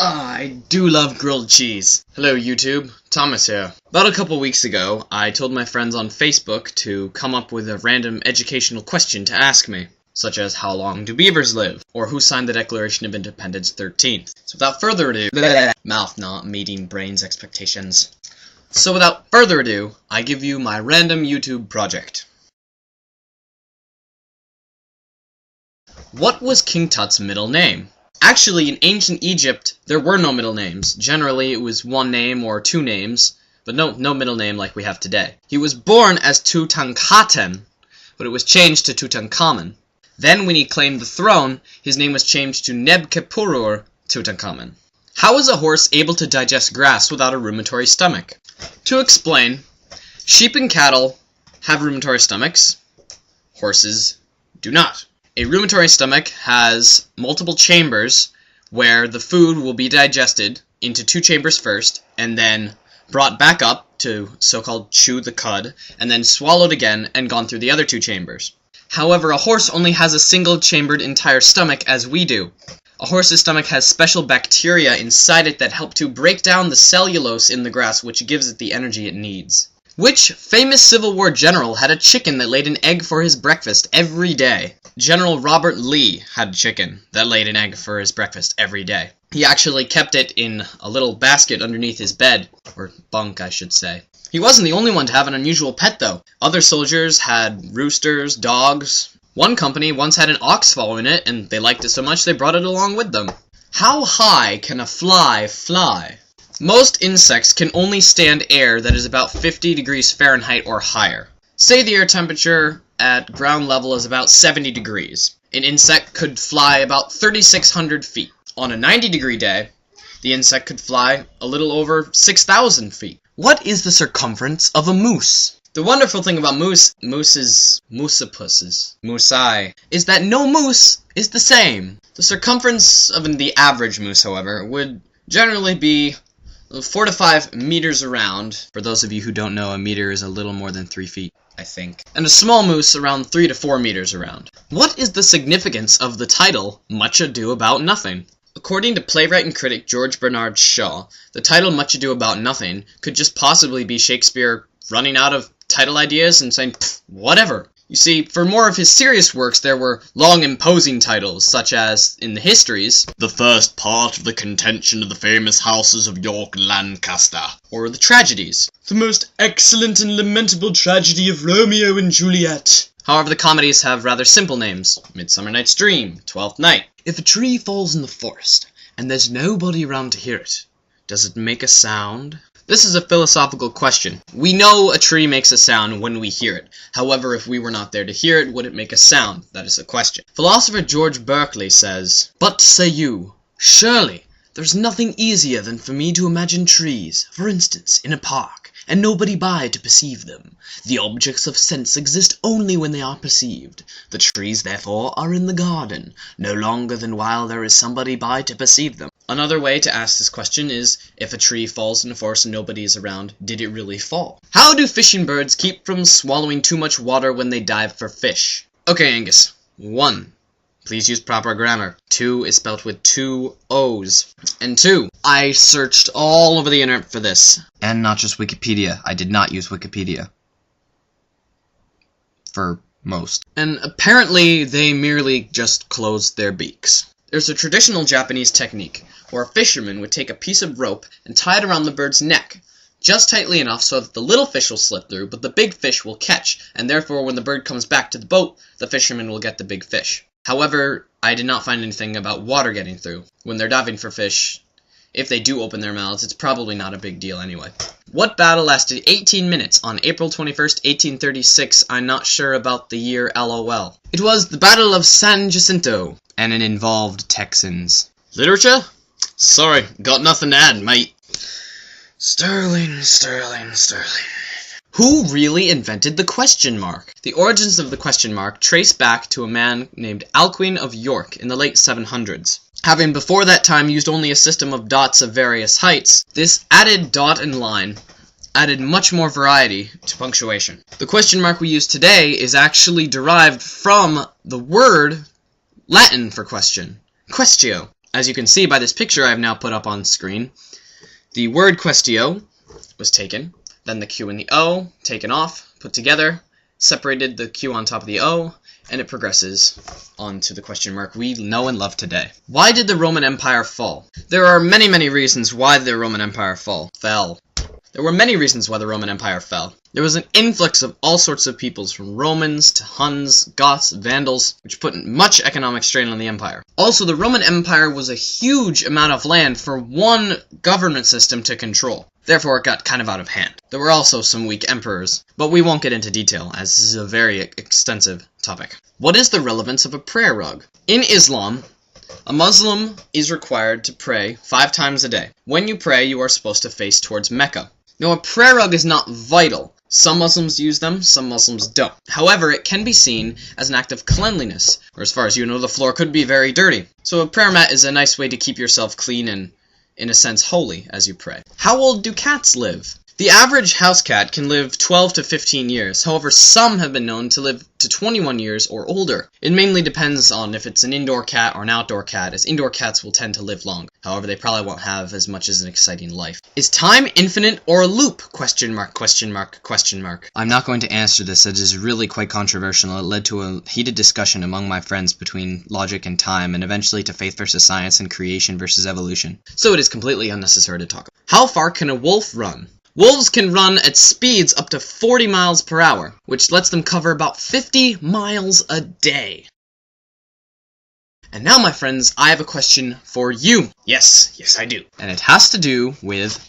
I do love grilled cheese. Hello YouTube, Thomas here. About a couple weeks ago, I told my friends on Facebook to come up with a random educational question to ask me, such as how long do beavers live, or who signed the Declaration of Independence 13th. So without further ado, mouth not meeting brain's expectations. So without further ado, I give you my random YouTube project. What was King Tut's middle name? Actually, in ancient Egypt, there were no middle names. Generally, it was one name or two names, but no middle name like we have today. He was born as Tutankhaten, but it was changed to Tutankhamen. Then, when he claimed the throne, his name was changed to Nebkepurur Tutankhamen. How is a horse able to digest grass without a ruminatory stomach? To explain, sheep and cattle have ruminatory stomachs. Horses do not. A ruminatory stomach has multiple chambers where the food will be digested into two chambers first, and then brought back up to so-called chew the cud, and then swallowed again and gone through the other two chambers. However, a horse only has a single-chambered entire stomach as we do. A horse's stomach has special bacteria inside it that help to break down the cellulose in the grass, which gives it the energy it needs. Which famous Civil War general had a chicken that laid an egg for his breakfast every day? General Robert Lee had a chicken that laid an egg for his breakfast every day. He actually kept it in a little basket underneath his bed, or bunk, I should say. He wasn't the only one to have an unusual pet, though. Other soldiers had roosters, dogs. One company once had an ox following it, and they liked it so much they brought it along with them. How high can a fly fly? Most insects can only stand air that is about 50 degrees Fahrenheit or higher. Say the air temperature at ground level is about 70 degrees. An insect could fly about 3,600 feet. On a 90-degree day, the insect could fly a little over 6,000 feet. What is the circumference of a moose? The wonderful thing about mousei, is that no moose is the same. The circumference of the average moose, however, would generally be 4 to 5 meters around. For those of you who don't know, a meter is a little more than 3 feet, I think. And a small moose around 3 to 4 meters around. What is the significance of the title, Much Ado About Nothing? According to playwright and critic George Bernard Shaw, the title Much Ado About Nothing could just possibly be Shakespeare running out of title ideas and saying, whatever. You see, for more of his serious works, there were long imposing titles, such as, in the histories, The First Part of the Contention of the Famous Houses of York and Lancaster, or the tragedies, The Most Excellent and Lamentable Tragedy of Romeo and Juliet. However, the comedies have rather simple names, Midsummer Night's Dream, Twelfth Night. If a tree falls in the forest, and there's nobody around to hear it, does it make a sound? This is a philosophical question. We know a tree makes a sound when we hear it. However, if we were not there to hear it, would it make a sound? That is a question. Philosopher George Berkeley says, "But, say you, surely there's nothing easier than for me to imagine trees, for instance, in a park, and nobody by to perceive them. The objects of sense exist only when they are perceived. The trees, therefore, are in the garden, no longer than while there is somebody by to perceive them." Another way to ask this question is, if a tree falls in a forest and nobody is around, did it really fall? How do fishing birds keep from swallowing too much water when they dive for fish? Okay, Angus. 1. Please use proper grammar. 2 is spelt with 2 O's. And 2. I searched all over the internet for this. And not just Wikipedia. I did not use Wikipedia. For most. And apparently they merely just closed their beaks. There's a traditional Japanese technique where a fisherman would take a piece of rope and tie it around the bird's neck, just tightly enough so that the little fish will slip through, but the big fish will catch, and therefore when the bird comes back to the boat, the fisherman will get the big fish. However, I did not find anything about water getting through. When they're diving for fish, if they do open their mouths, it's probably not a big deal anyway. What battle lasted 18 minutes on April 21st, 1836? I'm not sure about the year, LOL. It was the Battle of San Jacinto, and it involved Texans. Literature? Sorry, got nothing to add, mate. Sterling. Who really invented the question mark? The origins of the question mark trace back to a man named Alcuin of York in the late 700s. Having before that time used only a system of dots of various heights, this added dot and line added much more variety to punctuation. The question mark we use today is actually derived from the word Latin for question, questio. As you can see by this picture I have now put up on screen, the word questio was taken, then the Q and the O taken off, put together, separated the Q on top of the O, and it progresses on to the question mark we know and love today. Why did the Roman Empire fall? There are many, many reasons why the Roman Empire fell. There were many reasons why the Roman Empire fell. There was an influx of all sorts of peoples, from Romans to Huns, Goths, Vandals, which put much economic strain on the empire. Also, the Roman Empire was a huge amount of land for one government system to control. Therefore, it got kind of out of hand. There were also some weak emperors, but we won't get into detail, as this is a very extensive topic. What is the relevance of a prayer rug? In Islam, a Muslim is required to pray 5 times a day. When you pray, you are supposed to face towards Mecca. Now, a prayer rug is not vital. Some Muslims use them, some Muslims don't. However, it can be seen as an act of cleanliness, or as far as you know, the floor could be very dirty. So a prayer mat is a nice way to keep yourself clean and, in a sense, holy as you pray. How old do cats live? The average house cat can live 12 to 15 years, however some have been known to live to 21 years or older. It mainly depends on if it's an indoor cat or an outdoor cat, as indoor cats will tend to live longer. However, they probably won't have as much as an exciting life. Is time infinite or a loop? Question mark, question mark, question mark. I'm not going to answer this, it is really quite controversial. It led to a heated discussion among my friends between logic and time, and eventually to faith versus science and creation versus evolution. So it is completely unnecessary to talk about. How far can a wolf run? Wolves can run at speeds up to 40 miles per hour, which lets them cover about 50 miles a day. And now, my friends, I have a question for you. Yes, I do. And it has to do with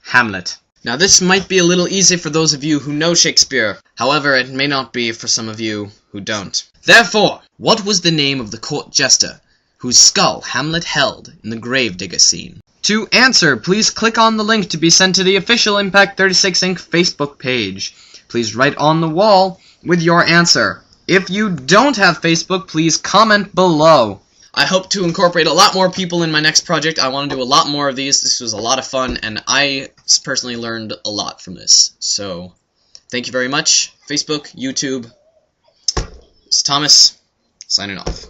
Hamlet. Now, this might be a little easy for those of you who know Shakespeare. However, it may not be for some of you who don't. Therefore, what was the name of the court jester whose skull Hamlet held in the gravedigger scene? To answer, please click on the link to be sent to the official Impact 36 Inc. Facebook page. Please write on the wall with your answer. If you don't have Facebook, please comment below. I hope to incorporate a lot more people in my next project. I want to do a lot more of these. This was a lot of fun, and I personally learned a lot from this. So, thank you very much. Facebook, YouTube. It's Thomas, signing off.